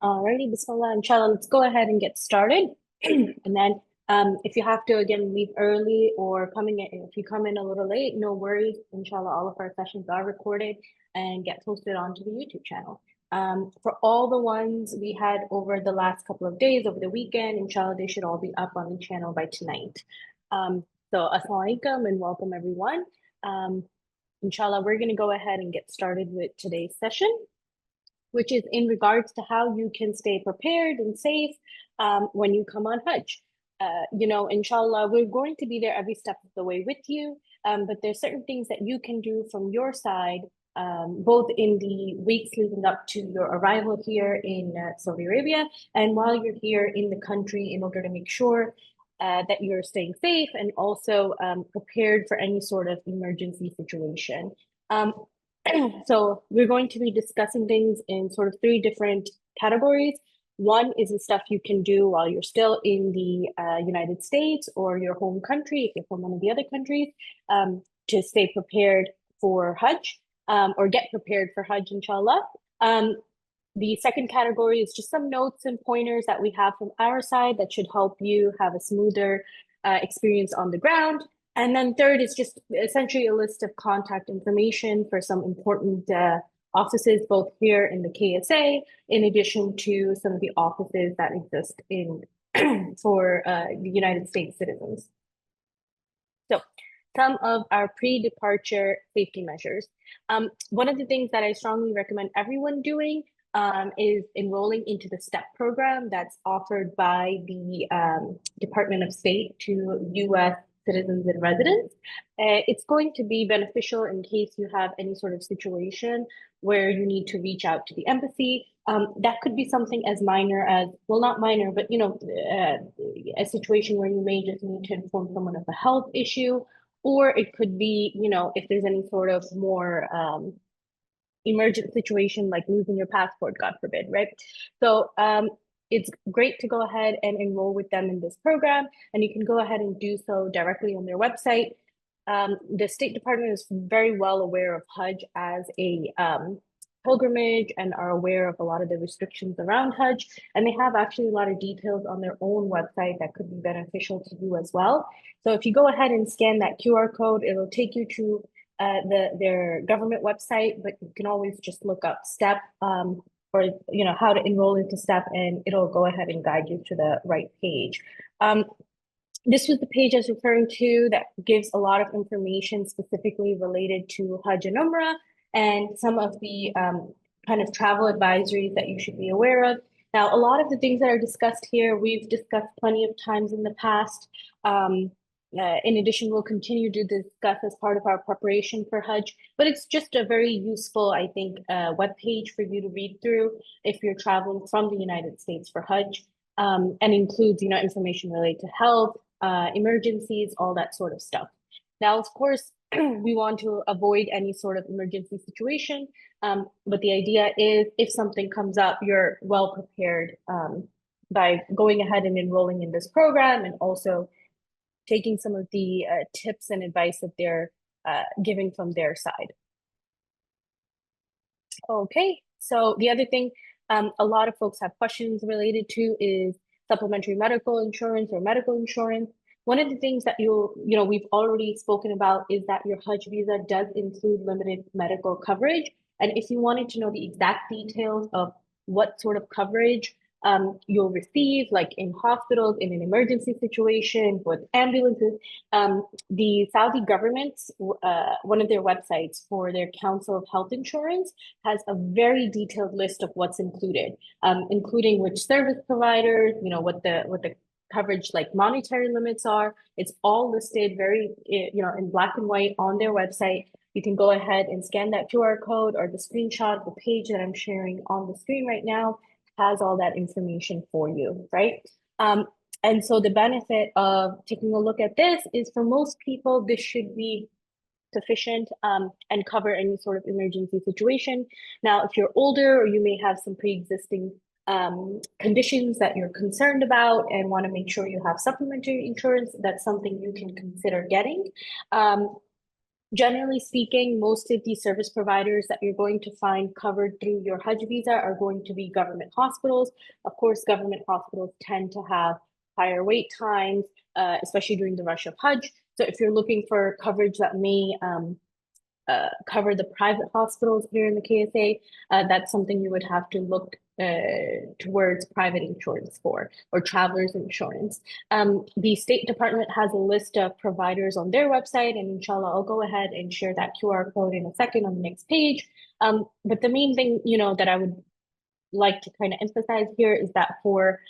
Alrighty, Bismillah, inshallah, let's go ahead and get started. And then if you have to again leave early or if you come in a little late, no worries. Inshallah, all of our sessions are recorded and get posted onto the YouTube channel. For all the ones we had over the last couple of days, over the weekend, inshallah, they should all be up on the channel by tonight. So assalamu alaikum and welcome everyone. Um, inshallah, we're going to go ahead and get started with today's session, which is in regards to how you can stay prepared and safe when you come on Hajj. Inshallah, we're going to be there every step of the way with you, but there's certain things that you can do from your side, both in the weeks leading up to your arrival here in Saudi Arabia and while you're here in the country in order to make sure that you're staying safe and also prepared for any sort of emergency situation. Um, so we're going to be discussing things in sort of three different categories. One is the stuff you can do while you're still in the United States or your home country, if you're from one of the other countries, to stay prepared for Hajj or get prepared for Hajj, inshallah. The second category is just some notes and pointers that we have from our side that should help you have a smoother experience on the ground. And then third is just essentially a list of contact information for some important offices, both here in the KSA, in addition to some of the offices that exist in for the United States citizens. So some of our pre-departure safety measures. One of the things that I strongly recommend everyone doing is enrolling into the STEP program that's offered by the Department of State to US citizens and residents. It's going to be beneficial in case you have any sort of situation where you need to reach out to the embassy. That could be something as minor as, well, not minor, but a situation where you may just need to inform someone of a health issue, or it could be, if there's any sort of more emergent situation like losing your passport, God forbid, right? So it's great to go ahead and enroll with them in this program, and you can go ahead and do so directly on their website. The State Department is very well aware of Hajj as a pilgrimage and are aware of a lot of the restrictions around Hajj, and they have actually a lot of details on their own website that could be beneficial to you as well. So if you go ahead and scan that QR code, it'll take you to their government website, but you can always just look up STEP or how to enroll into STEP, and it'll go ahead and guide you to the right page. This was the page I was referring to that gives a lot of information specifically related to Hajj and Umrah and some of the kind of travel advisories that you should be aware of. Now, a lot of the things that are discussed here, we've discussed plenty of times in the past. In addition, we'll continue to discuss as part of our preparation for Hajj, but it's just a very useful, I think, web page for you to read through if you're traveling from the United States for Hajj, and includes, information related to health, emergencies, all that sort of stuff. Now, of course, we want to avoid any sort of emergency situation, but the idea is if something comes up, you're well prepared by going ahead and enrolling in this program and also taking some of the tips and advice that they're giving from their side. Okay, so the other thing a lot of folks have questions related to is supplementary medical insurance or medical insurance. One of the things that we've already spoken about is that your Hajj visa does include limited medical coverage. And if you wanted to know the exact details of what sort of coverage you'll receive, like in hospitals, in an emergency situation, with ambulances. The Saudi government's, one of their websites for their Council of Health Insurance has a very detailed list of what's included, including which service providers, what the coverage like monetary limits are. It's all listed very, in black and white on their website. You can go ahead and scan that QR code or the screenshot of the page that I'm sharing on the screen right now has all that information for you, right? And so the benefit of taking a look at this is for most people, this should be sufficient and cover any sort of emergency situation. Now, if you're older or you may have some pre-existing conditions that you're concerned about and want to make sure you have supplementary insurance, that's something you can consider getting. Generally speaking, most of the service providers that you're going to find covered through your Hajj visa are going to be government hospitals. Of course, government hospitals tend to have higher wait times, especially during the rush of Hajj. So if you're looking for coverage that may cover the private hospitals here in the KSA, that's something you would have to look towards private insurance for, or travelers insurance. The State Department has a list of providers on their website, and inshallah, I'll go ahead and share that QR code in a second on the next page. But the main thing, that I would like to kind of emphasize here is that for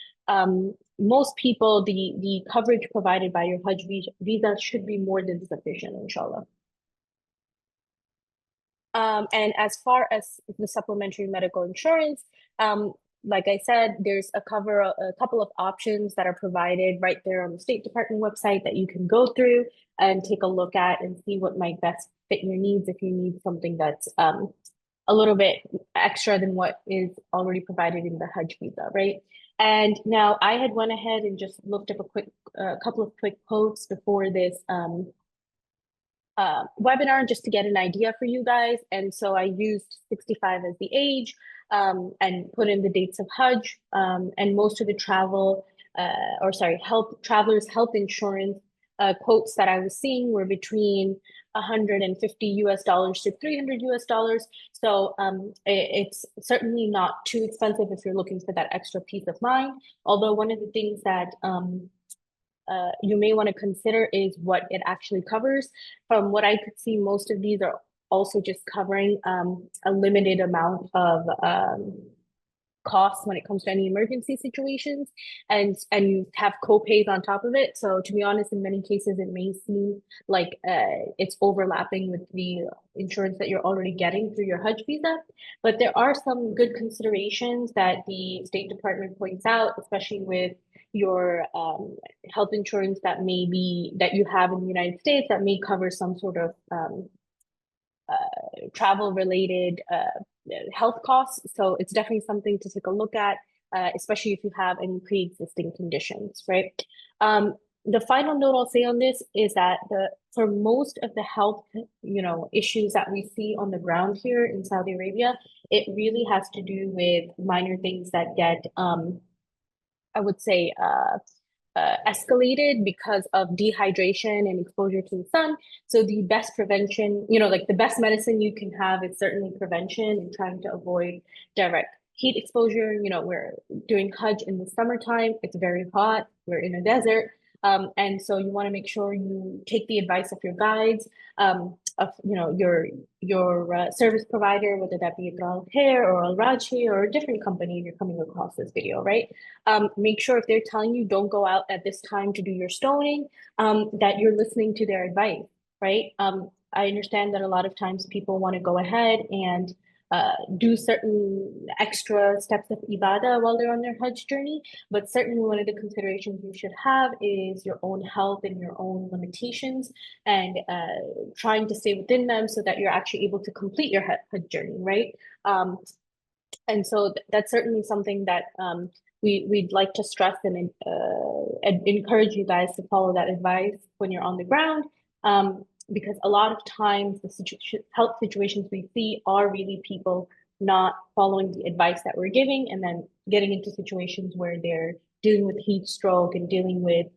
most people, the coverage provided by your Hajj visa should be more than sufficient, inshallah. And as far as the supplementary medical insurance, like I said, there's a couple of options that are provided right there on the State Department website that you can go through and take a look at and see what might best fit your needs if you need something that's a little bit extra than what is already provided in the Hajj visa, right? And now I had went ahead and just looked up a couple of quick quotes before this webinar just to get an idea for you guys. And so I used 65 as the age and put in the dates of Hajj and most of the travelers' health insurance quotes that I was seeing were between 150 US dollars to 300 US dollars. So it's certainly not too expensive if you're looking for that extra peace of mind. Although one of the things that you may want to consider is what it actually covers. From what I could see, most of these are also just covering a limited amount of costs when it comes to any emergency situations, and you have co-pays on top of it. So to be honest, in many cases, it may seem like it's overlapping with the insurance that you're already getting through your Hajj visa. But there are some good considerations that the State Department points out, especially with your health insurance that you have in the United States that may cover some sort of travel related health costs. So it's definitely something to take a look at, especially if you have any pre-existing conditions, right? The final note I'll say on this is that for most of the health, issues that we see on the ground here in Saudi Arabia, it really has to do with minor things that get, I would say, escalated because of dehydration and exposure to the sun. So the best prevention, like the best medicine you can have is certainly prevention and trying to avoid direct heat exposure. We're doing Hajj in the summertime. It's very hot. We're in a desert. And so you want to make sure you take the advice of your guides, of your service provider, whether that be Al Hair or Al Rajhi or a different company if you're coming across this video, right? Make sure if they're telling you don't go out at this time to do your stoning, that you're listening to their advice, right? I understand that a lot of times people want to go ahead and do certain extra steps of ibadah while they're on their Hajj journey. But certainly one of the considerations you should have is your own health and your own limitations, and trying to stay within them so that you're actually able to complete your Hajj journey, right? And so that's certainly something that we'd like to stress and encourage you guys to follow that advice when you're on the ground. Because a lot of times the health situations we see are really people not following the advice that we're giving and then getting into situations where they're dealing with heat stroke and dealing with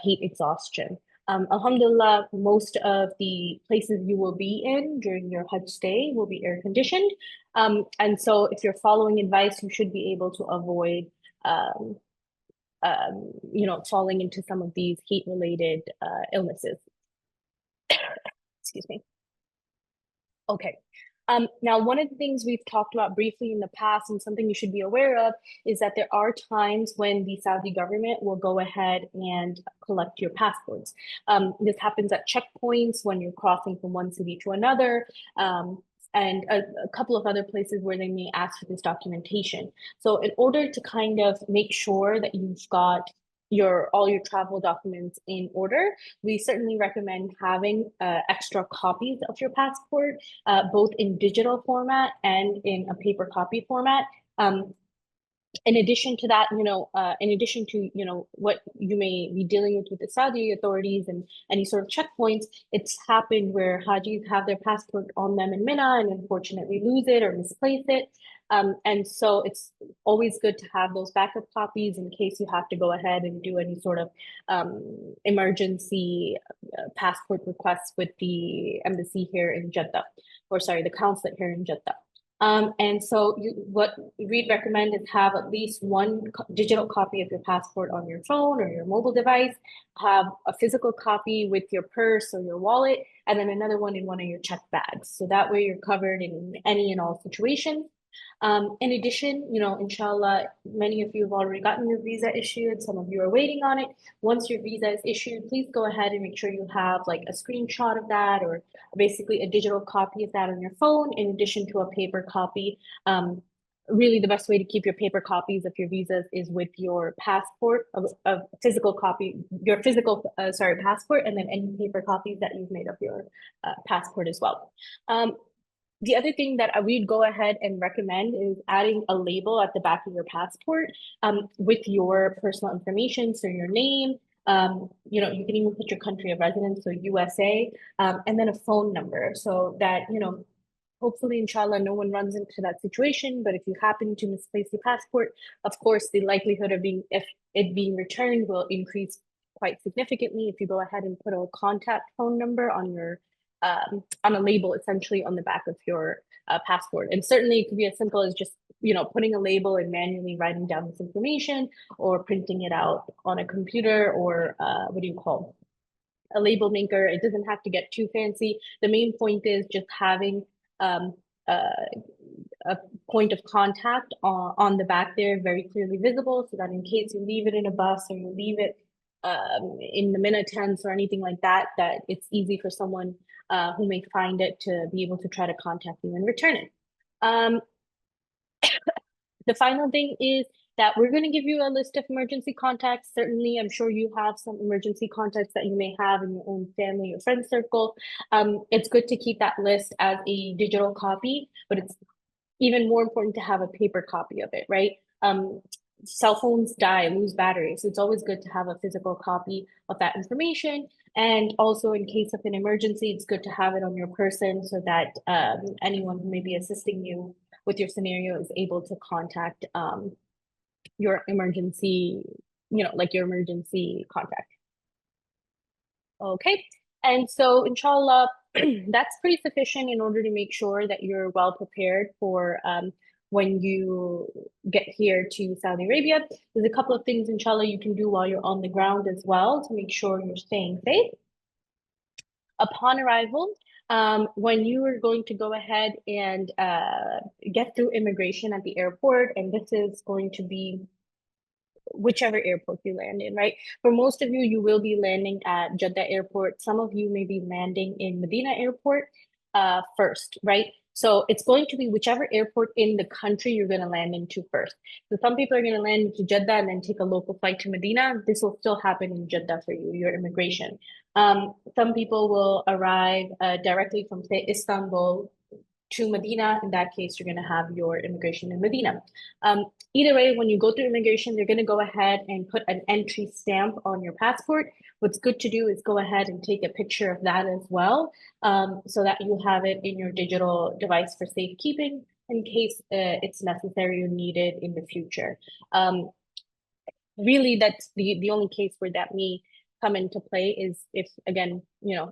heat exhaustion. Alhamdulillah, most of the places you will be in during your Hajj stay will be air conditioned. And so if you're following advice, you should be able to avoid falling into some of these heat related illnesses. Excuse me. Okay. Now, one of the things we've talked about briefly in the past and something you should be aware of is that there are times when the Saudi government will go ahead and collect your passports. This happens at checkpoints when you're crossing from one city to another, and a couple of other places where they may ask for this documentation. So in order to kind of make sure that you've got all your travel documents in order, we certainly recommend having extra copies of your passport, both in digital format and in a paper copy format. In addition to that, in addition to, what you may be dealing with the Saudi authorities and any sort of checkpoints, it's happened where Hajis have their passport on them in Mina and unfortunately lose it or misplace it. And so it's always good to have those backup copies in case you have to go ahead and do any sort of emergency passport requests with the embassy here in Jeddah, or sorry, the consulate here in Jeddah. And so what we'd recommend is have at least one digital copy of your passport on your phone or your mobile device, have a physical copy with your purse or your wallet, and then another one in one of your check bags. So that way you're covered in any and all situations. In addition, inshallah, many of you have already gotten your visa issued. Some of you are waiting on it. Once your visa is issued, please go ahead and make sure you have like a screenshot of that or basically a digital copy of that on your phone, in addition to a paper copy. Really, the best way to keep your paper copies of your visas is with your passport, of physical copy, your physical, passport, and then any paper copies that you've made of your passport as well. The other thing that we'd go ahead and recommend is adding a label at the back of your passport with your personal information. So your name, you can even put your country of residence, so USA, and then a phone number so that, hopefully, inshallah, no one runs into that situation. But if you happen to misplace your passport, of course, the likelihood of if it being returned will increase quite significantly if you go ahead and put a contact phone number on a label, essentially on the back of your passport. And certainly it could be as simple as just, putting a label and manually writing down this information or printing it out on a computer or what do you call a label maker. It doesn't have to get too fancy. The main point is just having um, a point of contact on the back there, very clearly visible, so that in case you leave it in a bus or you leave it in the Mina tents or anything like that, that it's easy for someone who may find it to be able to try to contact you and return it. The final thing is that we're going to give you a list of emergency contacts. Certainly, I'm sure you have some emergency contacts that you may have in your own family or friend circle. It's good to keep that list as a digital copy, but it's even more important to have a paper copy of it, right? Cell phones die, lose battery. So it's always good to have a physical copy of that information. And also in case of an emergency, it's good to have it on your person so that anyone who may be assisting you with your scenario is able to contact your emergency, like your emergency contact. Okay. And so inshallah, that's pretty sufficient in order to make sure that you're well prepared for when you get here to Saudi Arabia. There's a couple of things, inshallah, you can do while you're on the ground as well to make sure you're staying safe. Upon arrival, when you are going to go ahead and get through immigration at the airport, and this is going to be whichever airport you land in, right? For most of you, you will be landing at Jeddah Airport. Some of you may be landing in Medina Airport first, right? So it's going to be whichever airport in the country you're going to land into first. So some people are going to land into Jeddah and then take a local flight to Medina. This will still happen in Jeddah for you, your immigration. Some people will arrive directly from, say, Istanbul to Medina. In that case, you're going to have your immigration in Medina. Either way, when you go through immigration, they're going to go ahead and put an entry stamp on your passport. What's good to do is go ahead and take a picture of that as well, so that you have it in your digital device for safekeeping in case it's necessary or needed in the future. Really, that's the only case where that may come into play is if, again,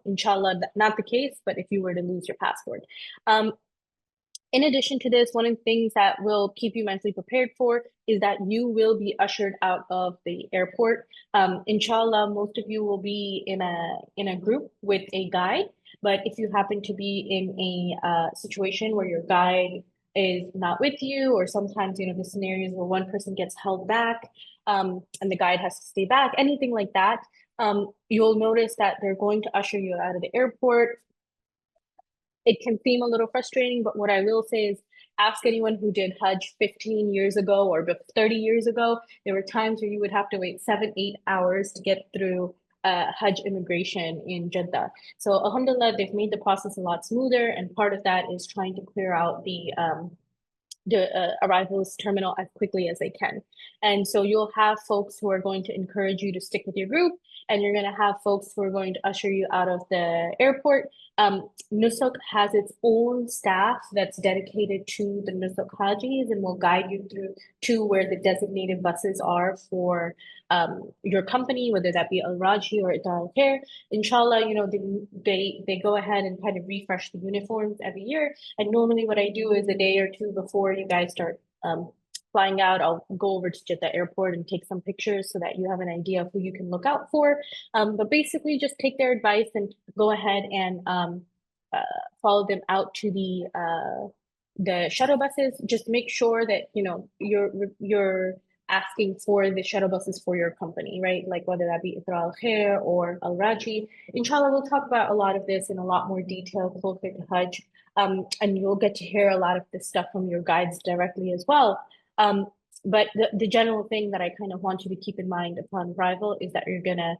inshallah, not the case, but if you were to lose your passport. In addition to this, one of the things that will keep you mentally prepared for is that you will be ushered out of the airport. Inshallah, most of you will be in a group with a guide, but if you happen to be in a situation where your guide is not with you, or sometimes, the scenarios where one person gets held back and the guide has to stay back, anything like that, you'll notice that they're going to usher you out of the airport. It can seem a little frustrating, but what I will say is ask anyone who did Hajj 15 years ago or 30 years ago. There were times where you would have to wait 7-8 hours to get through Hajj immigration in Jeddah. So alhamdulillah, they've made the process a lot smoother. And part of that is trying to clear out the arrivals terminal as quickly as they can. And so you'll have folks who are going to encourage you to stick with your group, and you're going to have folks who are going to usher you out of the airport. Nusuk has its own staff that's dedicated to the Nusuk Hajis and will guide you through to where the designated buses are for your company, whether that be Al Raji or Al Khair. Inshallah, they go ahead and kind of refresh the uniforms every year. And normally, what I do is a day or two before you guys start flying out, I'll go over to Jeddah Airport and take some pictures so that you have an idea of who you can look out for. But basically, just take their advice and go ahead and follow them out to the shuttle buses. Just make sure that you're asking for the shuttle buses for your company, right? Like whether that be Isra Al Khair or Al Raji. Inshallah, we'll talk about a lot of this in a lot more detail closer to Hajj. And you'll get to hear a lot of this stuff from your guides directly as well. But the general thing that I kind of want you to keep in mind upon arrival is that you're gonna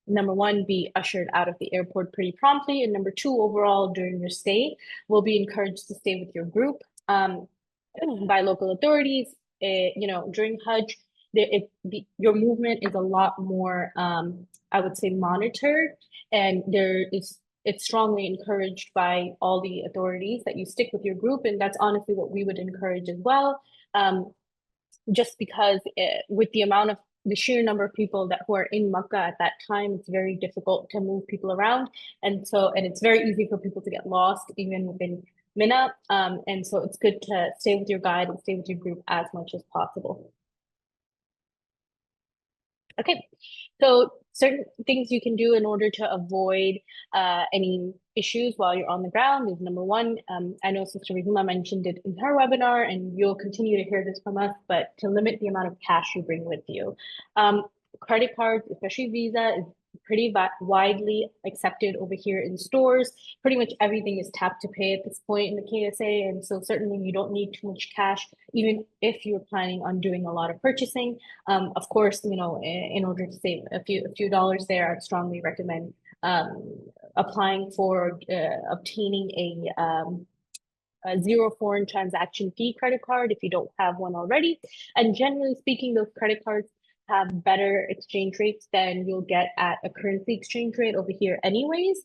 number one, be ushered out of the airport pretty promptly, and number two, overall during your stay, will be encouraged to stay with your group by local authorities. During Hajj, your movement is a lot more, I would say, monitored, and it's strongly encouraged by all the authorities that you stick with your group, and that's honestly what we would encourage as well. Just because with the sheer number of people who are in Makkah at that time, it's very difficult to move people around, and it's very easy for people to get lost even within Mina. And so it's good to stay with your guide and stay with your group as much as possible. Okay, so certain things you can do in order to avoid any issues while you're on the ground is number one. I know Sister Rahima mentioned it in her webinar, and you'll continue to hear this from us, but to limit the amount of cash you bring with you. Credit cards, especially Visa, is pretty widely accepted over here in stores. Pretty much everything is tap to pay at this point in the KSA, and so certainly you don't need too much cash, even if you're planning on doing a lot of purchasing. Of course, in order to save a few dollars there, I'd strongly recommend applying for obtaining a zero foreign transaction fee credit card if you don't have one already. And generally speaking, those credit cards have better exchange rates than you'll get at a currency exchange rate over here anyways.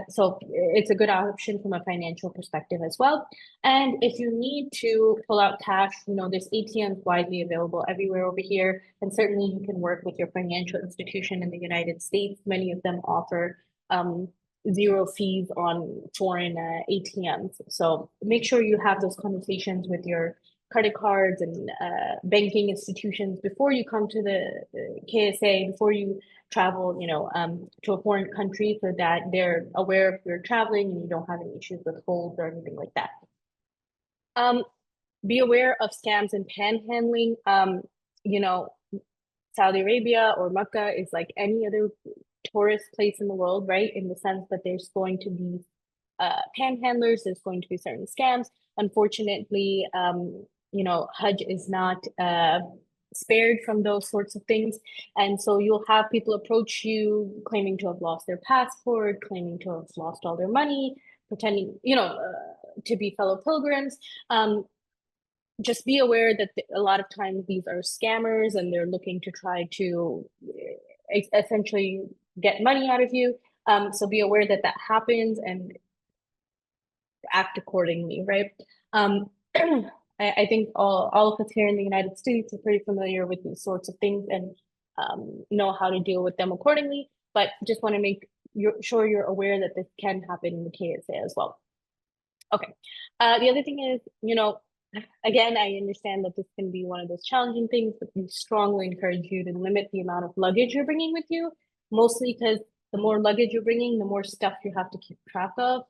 So it's a good option from a financial perspective as well. And if you need to pull out cash, there's ATMs widely available everywhere over here. And certainly you can work with your financial institution in the United States. Many of them offer zero fees on foreign ATMs. So make sure you have those conversations with your credit cards and banking institutions before you come to the KSA, before you travel, to a foreign country, so that they're aware of you're traveling and you don't have any issues with holds or anything like that. Be aware of scams and panhandling. Saudi Arabia or Mecca is like any other tourist place in the world, right? In the sense that there's going to be panhandlers, there's going to be certain scams. Unfortunately, Hajj is not spared from those sorts of things. And so you'll have people approach you claiming to have lost their passport, claiming to have lost all their money, pretending, to be fellow pilgrims. Just be aware that a lot of times these are scammers and they're looking to try to essentially get money out of you. So be aware that happens and act accordingly, right? I think all of us here in the United States are pretty familiar with these sorts of things and know how to deal with them accordingly, but just want to make sure you're aware that this can happen in the KSA as well. Okay. The other thing is, again, I understand that this can be one of those challenging things, but we strongly encourage you to limit the amount of luggage you're bringing with you, mostly because the more luggage you're bringing, the more stuff you have to keep track of.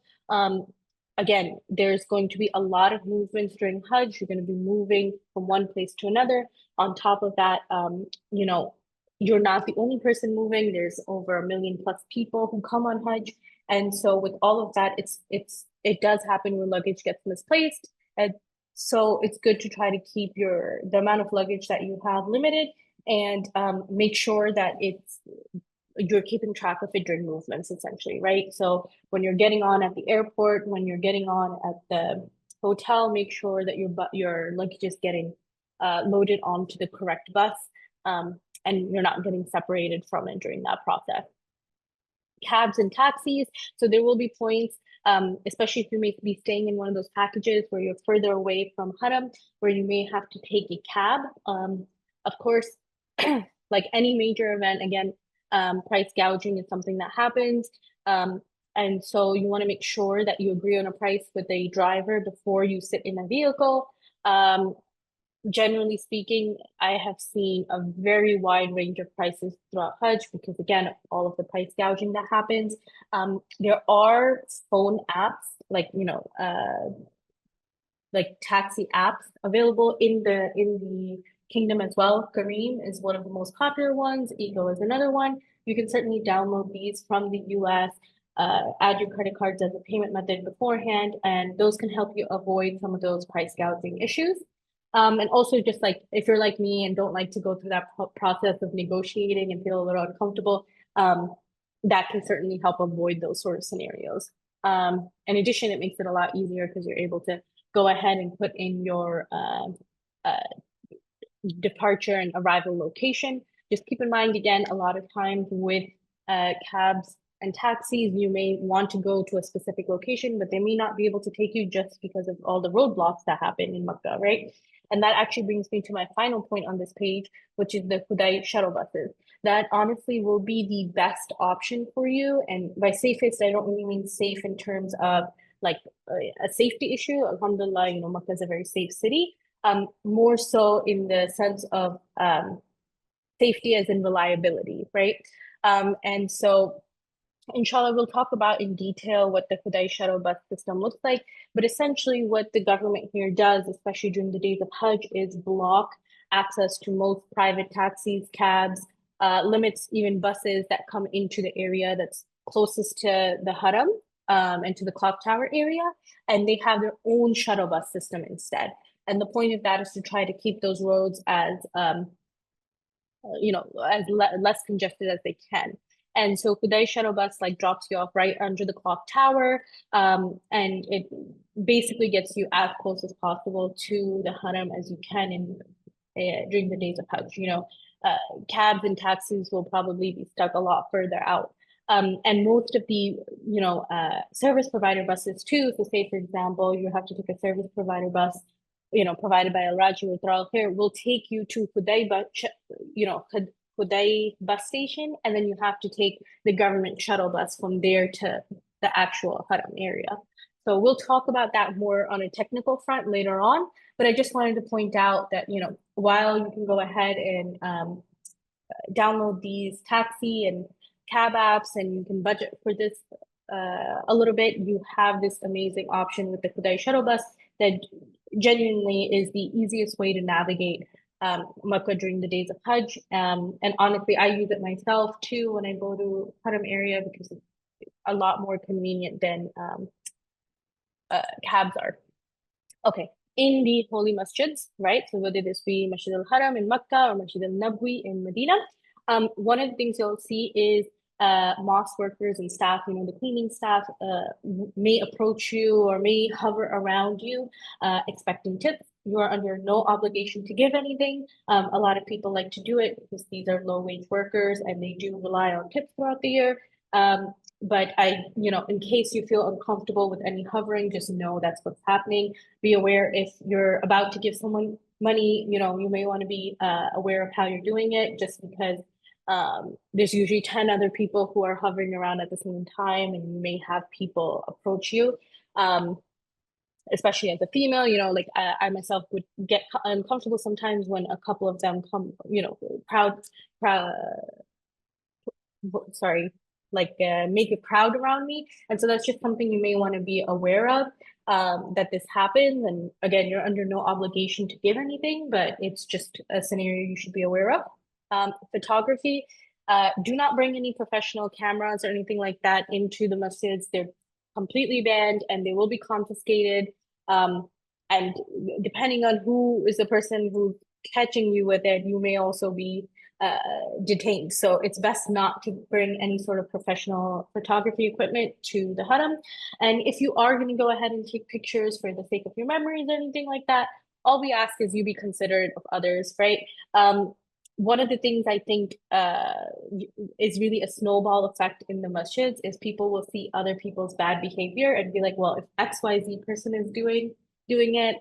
Again, there's going to be a lot of movements during Hajj. You're going to be moving from one place to another. On top of that, you're not the only person moving. There's over 1 million plus people who come on Hajj. And so with all of that, it does happen when luggage gets misplaced. And so it's good to try to keep the amount of luggage that you have limited, and make sure that you're keeping track of it during movements, essentially, right? So when you're getting on at the airport, when you're getting on at hotel, make sure that your luggage is getting loaded onto the correct bus, and you're not getting separated from it during that process. Cabs and taxis. So there will be points, especially if you may be staying in one of those packages where you're further away from Haram, where you may have to take a cab. Of course, like any major event, again, price gouging is something that happens. And so you want to make sure that you agree on a price with a driver before you sit in a vehicle. Generally speaking, I have seen a very wide range of prices throughout Hajj because, again, all of the price gouging that happens. There are phone apps like taxi apps available in the kingdom as well. Careem is one of the most popular ones. Eco is another one. You can certainly download these from the US, add your credit cards as a payment method beforehand, and those can help you avoid some of those price gouging issues. And also just like if you're like me and don't like to go through that process of negotiating and feel a little uncomfortable, that can certainly help avoid those sort of scenarios. In addition, it makes it a lot easier because you're able to go ahead and put in your uh, departure and arrival location. Just keep in mind, again, a lot of times with cabs and taxis, you may want to go to a specific location, but they may not be able to take you just because of all the roadblocks that happen in Makkah, right? And that actually brings me to my final point on this page, which is the Khudai shuttle buses. That honestly will be the best option for you. And by safest, I don't really mean safe in terms of like a safety issue. Alhamdulillah, Makkah is a very safe city. More so in the sense of safety as in reliability, right? And so inshallah, we'll talk about in detail what the Khudai shuttle bus system looks like. But essentially, what the government here does, especially during the days of Hajj, is block access to most private taxis, cabs, limits even buses that come into the area that's closest to the Haram and to the clock tower area. And they have their own shuttle bus system instead. And the point of that is to try to keep those roads as less congested as they can. And so Khudai shuttle bus like drops you off right under the clock tower, and it basically gets you as close as possible to the Haram as you can during the days of Hajj. Cabs and taxis will probably be stuck a lot further out. And most of the service provider buses too. So say for example, you have to take a service provider bus, provided by Al Raji or Al Khair, will take you to Khudai bus station, and then you have to take the government shuttle bus from there to the actual Haram area. So we'll talk about that more on a technical front later on, but I just wanted to point out that, while you can go ahead and download these taxi and cab apps and you can budget for this a little bit, you have this amazing option with the Khudai shuttle bus that genuinely is the easiest way to navigate Makkah during the days of Hajj. And honestly, I use it myself too when I go to Haram area because it's a lot more convenient than cabs are. Okay, in the holy masjids, right? So whether this be Masjid al-Haram in Makkah or Masjid al-Nabwi in Medina, one of the things you'll see is mosque workers and staff, the cleaning staff may approach you or may hover around you expecting tips. You are under no obligation to give anything. A lot of people like to do it because these are low-wage workers and they do rely on tips throughout the year. But in case you feel uncomfortable with any hovering, just know that's what's happening. Be aware if you're about to give someone money, you may want to be aware of how you're doing it just because there's usually 10 other people who are hovering around at the same time, and you may have people approach you. Especially as a female, like I myself would get uncomfortable sometimes when a couple of them come, make a crowd around me. And so that's just something you may want to be aware of, that this happens. And again, you're under no obligation to give anything, but it's just a scenario you should be aware of. Photography, do not bring any professional cameras or anything like that into the masjids. They're completely banned and they will be confiscated. And depending on who is the person who's catching you with it, you may also be detained. So it's best not to bring any sort of professional photography equipment to the haram. And if you are going to go ahead and take pictures for the sake of your memories or anything like that, all we ask is you be considerate of others, right? One of the things I think is really a snowball effect in the masjids is people will see other people's bad behavior and be like, well, if XYZ person is doing it,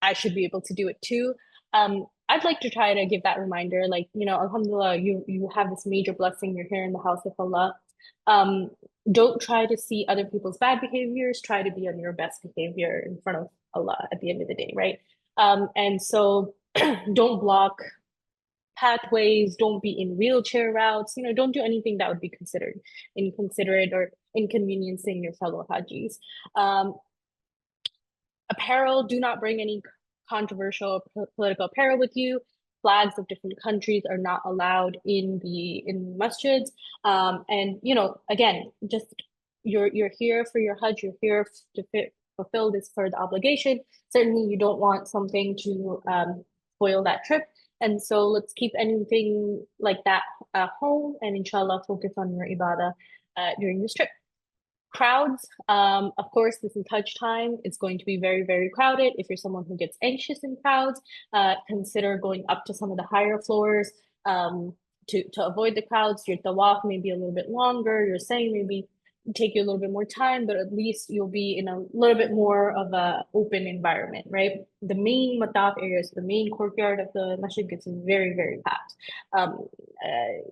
I should be able to do it too. I'd like to try to give that reminder, like, Alhamdulillah, you have this major blessing. You're here in the house of Allah. Um, don't try to see other people's bad behaviors. Try to be on your best behavior in front of Allah at the end of the day, right? And so don't block pathways, don't be in wheelchair routes, don't do anything that would be considered inconsiderate or inconveniencing your fellow Hajis. Um, Apparel, do not bring any controversial political apparel with you. Flags of different countries are not allowed in masjids. And again, just you're here for your Hajj, you're here to fulfill this further obligation. Certainly, you don't want something to spoil that trip. And so let's keep anything like that at home and inshallah focus on your ibadah during this trip. Crowds, of course, this is Hajj time. It's going to be very, very crowded. If you're someone who gets anxious in crowds, consider going up to some of the higher floors to avoid the crowds. Your tawaf may be a little bit longer. Your saying maybe take you a little bit more time, but at least you'll be in a little bit more of a open environment, right? The main mataf areas, the main courtyard of the masjid gets very, very packed.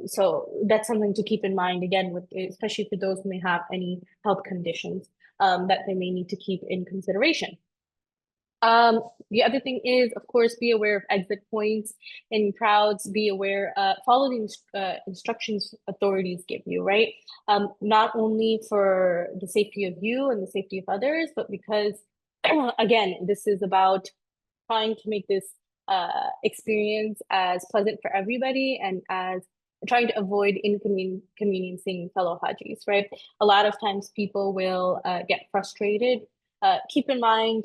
So that's something to keep in mind again, with especially for those who may have any health conditions that they may need to keep in consideration. The other thing is, of course, be aware of exit points in crowds. Be aware, follow the instructions authorities give you, right? Not only for the safety of you and the safety of others, but because, again, this is about trying to make this experience as pleasant for everybody and as trying to avoid inconveniencing fellow Hajis, right? A lot of times people will get frustrated. Keep in mind,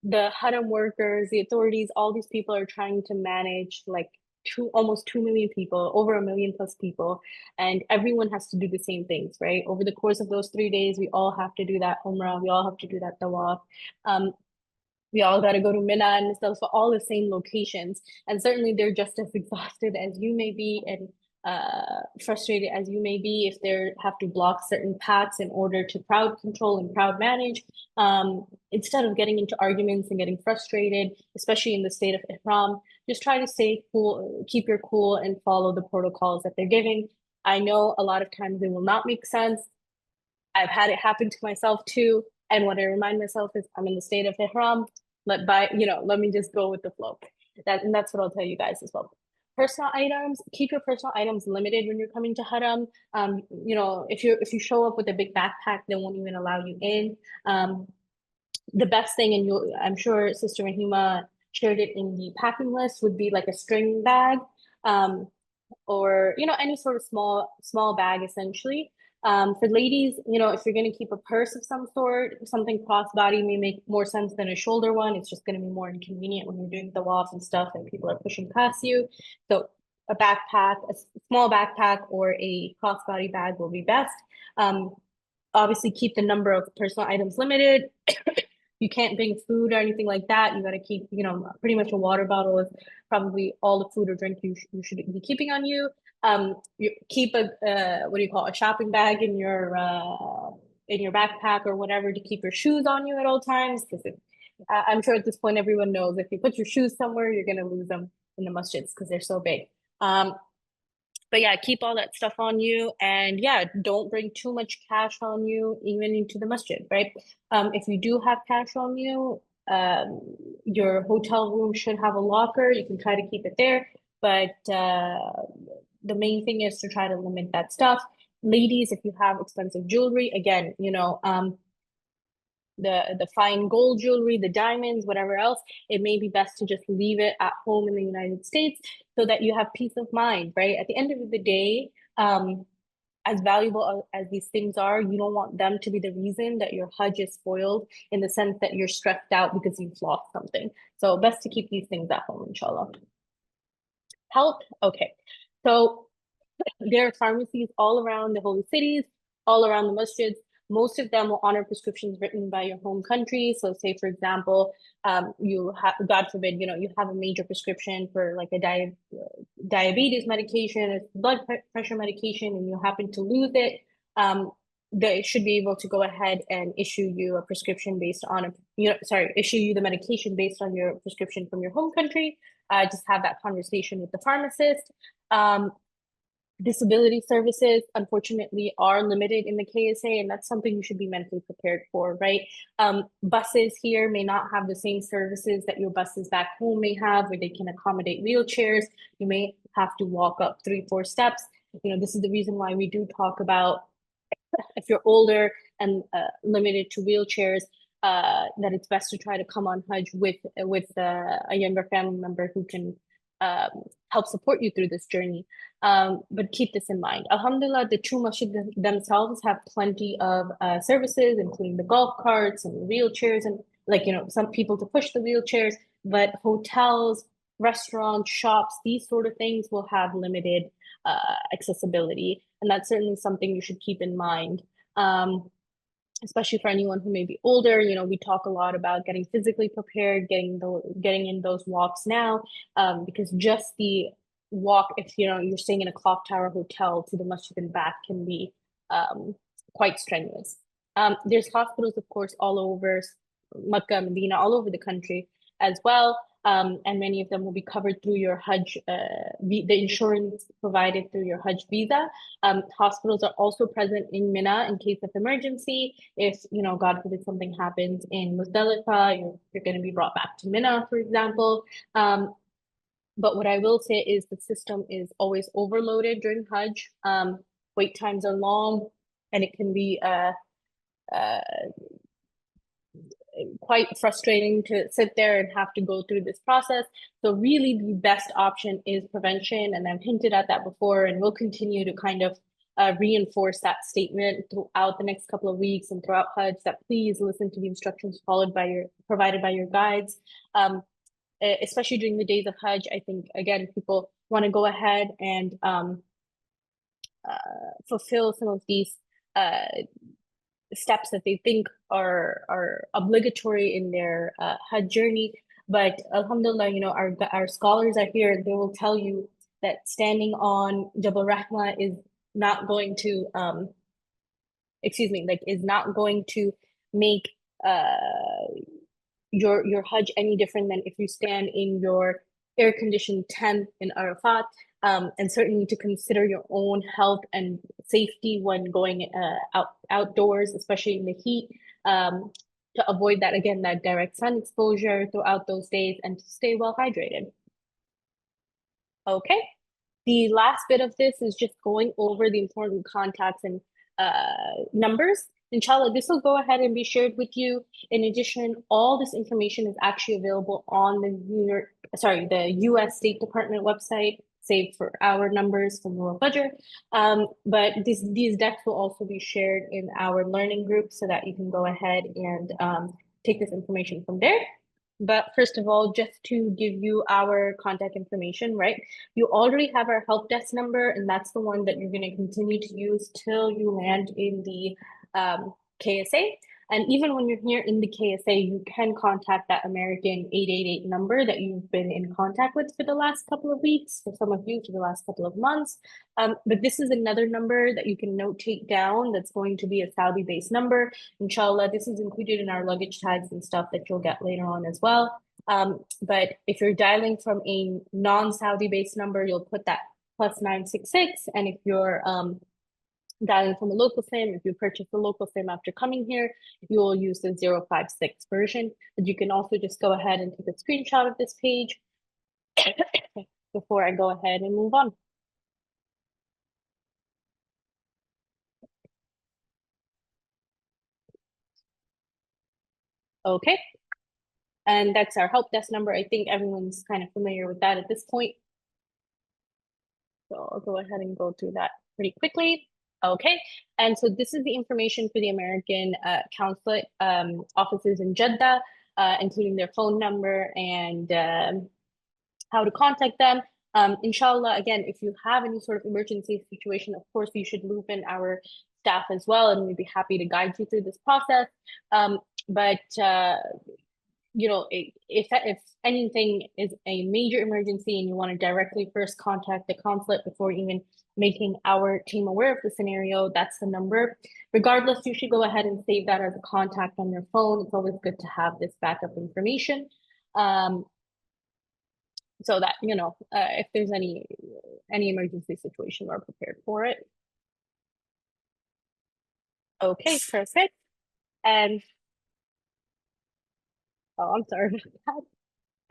the haram workers, the authorities, all these people are trying to manage like almost 2 million people, over 1 million plus people, and everyone has to do the same things, right? Over the course of those 3 days, we all have to do that umrah, we all have to do that tawaf. We all got to go to Mina and stuff for all the same locations. And certainly they're just as exhausted as you may be and frustrated as you may be if they have to block certain paths in order to crowd control and crowd manage. Instead of getting into arguments and getting frustrated, especially in the state of Ihram, just try to stay cool, keep your cool and follow the protocols that they're giving. I know a lot of times it will not make sense. I've had it happen to myself too. And what I remind myself is I'm in the state of Ihram. Let me just go with the flow. That's what I'll tell you guys as well. Personal items, keep your personal items limited when you're coming to Haram. If you show up with a big backpack, they won't even allow you in. The best thing, and I'm sure Sister Rahima shared it in the packing list, would be like a string bag, or any sort of small bag essentially. For ladies, if you're going to keep a purse of some sort, something crossbody may make more sense than a shoulder one. It's just going to be more inconvenient when you're doing the walks and stuff and people are pushing past you. So a backpack, a small backpack or a crossbody bag will be best. Obviously keep the number of personal items limited. You can't bring food or anything like that. You got to keep, pretty much a water bottle is probably all the food or drink you should be keeping on you. You keep a shopping bag in your backpack or whatever to keep your shoes on you at all times. Because I'm sure at this point everyone knows if you put your shoes somewhere, you're gonna lose them in the masjids because they're so big. But yeah, keep all that stuff on you, and yeah, don't bring too much cash on you even into the masjid, right? If you do have cash on you, your hotel room should have a locker. You can try to keep it there, but the main thing is to try to limit that stuff. Ladies, if you have expensive jewelry, again, the fine gold jewelry, the diamonds, whatever else, it may be best to just leave it at home in the United States so that you have peace of mind, right? At the end of the day, as valuable as these things are, you don't want them to be the reason that your Hajj is spoiled in the sense that you're stressed out because you've lost something. So best to keep these things at home, inshallah. Health, okay. So there are pharmacies all around the holy cities, all around the masjids. Most of them will honor prescriptions written by your home country. So, say for example, you have, God forbid, you have a major prescription for like a diabetes medication, a blood pressure medication, and you happen to lose it. They should be able to go ahead and issue you a prescription based on issue you the medication based on your prescription from your home country. Just have that conversation with the pharmacist. Disability services, unfortunately, are limited in the KSA, and that's something you should be mentally prepared for, right? Buses here may not have the same services that your buses back home may have, where they can accommodate wheelchairs. You may have to walk up 3, 4 steps. This is the reason why we do talk about if you're older and limited to wheelchairs, that it's best to try to come on Hajj with a younger family member who can help support you through this journey. But keep this in mind. Alhamdulillah, the true masjid themselves have plenty of services, including the golf carts and wheelchairs and some people to push the wheelchairs, but hotels, restaurants, shops, these sort of things will have limited accessibility. And that's certainly something you should keep in mind. Especially for anyone who may be older, we talk a lot about getting physically prepared, getting in those walks now, because just the walk, if you're staying in a clock tower hotel to the masjid and back, can be quite strenuous. There's hospitals, of course, all over Makkah, Medina, all over the country as well. And many of them will be covered through your Hajj, the insurance provided through your Hajj visa. Hospitals are also present in Mina in case of emergency. If, God forbid something happens in Muzdalifah, you're going to be brought back to Mina, for example. But what I will say is the system is always overloaded during Hajj. Wait times are long, and it can be quite frustrating to sit there and have to go through this process. So really the best option is prevention. And I've hinted at that before, and we'll continue to kind of reinforce that statement throughout the next couple of weeks and throughout Hajj, that please listen to the instructions provided by your guides. Especially during the days of Hajj, I think, again, people want to go ahead and fulfill some of these steps that they think are obligatory in their Hajj journey. But alhamdulillah, our scholars are here, and they will tell you that standing on Jabal Rahma is not going to is not going to make your Hajj any different than if you stand in your air-conditioned tent in Arafat. And certainly to consider your own health and safety when going outdoors, especially in the heat, to avoid that direct sun exposure throughout those days, and to stay well hydrated. Okay, the last bit of this is just going over the important contacts and numbers. Inshallah, this will go ahead and be shared with you. In addition, all this information is actually available on the US State Department website, save for our numbers from Noor Al-Fajr. But these decks will also be shared in our learning group so that you can go ahead and take this information from there. But first of all, just to give you our contact information, right? You already have our help desk number, and that's the one that you're going to continue to use till you land in the KSA. And even when you're here in the KSA, you can contact that American 888 number that you've been in contact with for the last couple of weeks, for some of you for the last couple of months. But this is another number that you can notate down that's going to be a Saudi-based number. Inshallah, this is included in our luggage tags and stuff that you'll get later on as well. But if you're dialing from a non-Saudi based number, you'll put that +966. And if you're dialing from a local SIM, if you purchase a local SIM after coming here, you will use the 056 version. But you can also just go ahead and take a screenshot of this page before I go ahead and move on. Okay. And that's our help desk number. I think everyone's kind of familiar with that at this point. So I'll go ahead and go through that pretty quickly. Okay, and so this is the information for the American consulate offices in Jeddah, including their phone number and how to contact them. Inshallah, again, if you have any sort of emergency situation, of course, you should loop in our staff as well, and we'd be happy to guide you through this process. But if anything is a major emergency and you want to directly first contact the consulate before even making our team aware of the scenario, that's the number. Regardless, you should go ahead and save that as a contact on your phone. It's always good to have this backup information. So that if there's any emergency situation, we're prepared for it. Okay, perfect. And oh, I'm sorry about that.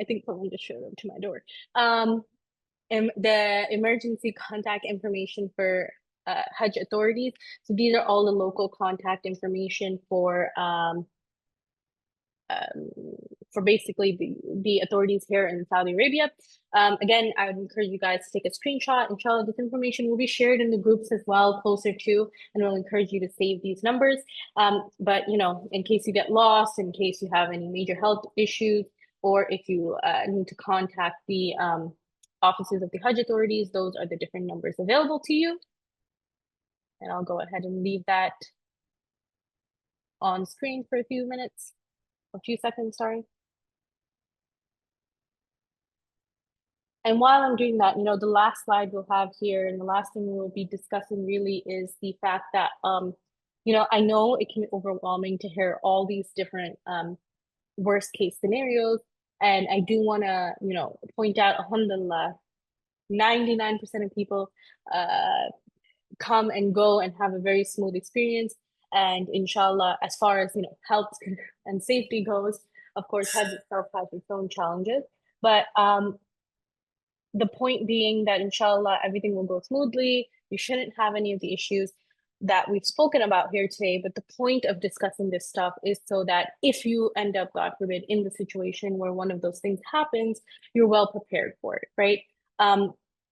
I think someone just showed up to my door. The emergency contact information for Hajj authorities. So these are all the local contact information um, for basically the authorities here in Saudi Arabia. Again, I would encourage you guys to take a screenshot. Inshallah, this information will be shared in the groups as well, closer to, and we'll encourage you to save these numbers. But in case you get lost, in case you have any major health issues, or if you need to contact the offices of the Hajj authorities, those are the different numbers available to you. And I'll go ahead and leave that on screen for a few seconds, sorry. And while I'm doing that, the last slide we'll have here and the last thing we will be discussing really is the fact that, I know it can be overwhelming to hear all these different worst case scenarios. And I do want to, point out, alhamdulillah, 99% of people come and go and have a very smooth experience. And inshallah, as far as health and safety goes, of course, Hajj itself has its own challenges. But the point being that inshallah, everything will go smoothly. You shouldn't have any of the issues that we've spoken about here today. But the point of discussing this stuff is so that if you end up, God forbid, in the situation where one of those things happens, you're well prepared for it, right?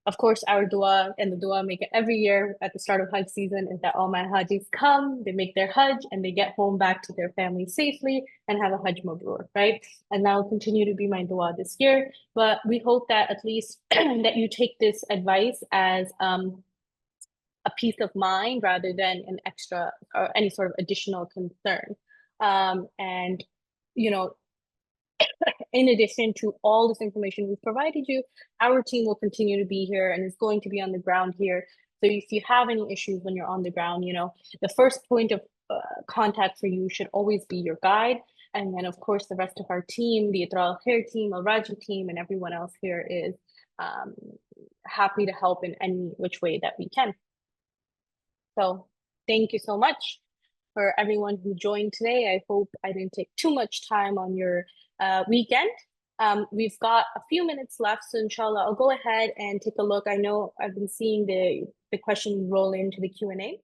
Of course, our dua and the dua make it every year at the start of Hajj season is that all my Hajjis come, they make their Hajj, and they get home back to their families safely and have a Hajj mabrur, right? And that will continue to be my dua this year. But we hope that at least that you take this advice as a peace of mind rather than an extra or any sort of additional concern. And in addition to all this information we've provided you, our team will continue to be here and is going to be on the ground here. So if you have any issues when you're on the ground, the first point of contact for you should always be your guide. And then, of course, the rest of our team, the Noor Al-Fajr team, Al-Raji team, and everyone else here is happy to help in any which way that we can. So thank you so much for everyone who joined today. I hope I didn't take too much time on your weekend. We've got a few minutes left, so inshallah, I'll go ahead and take a look. I know I've been seeing the question roll into the Q&A.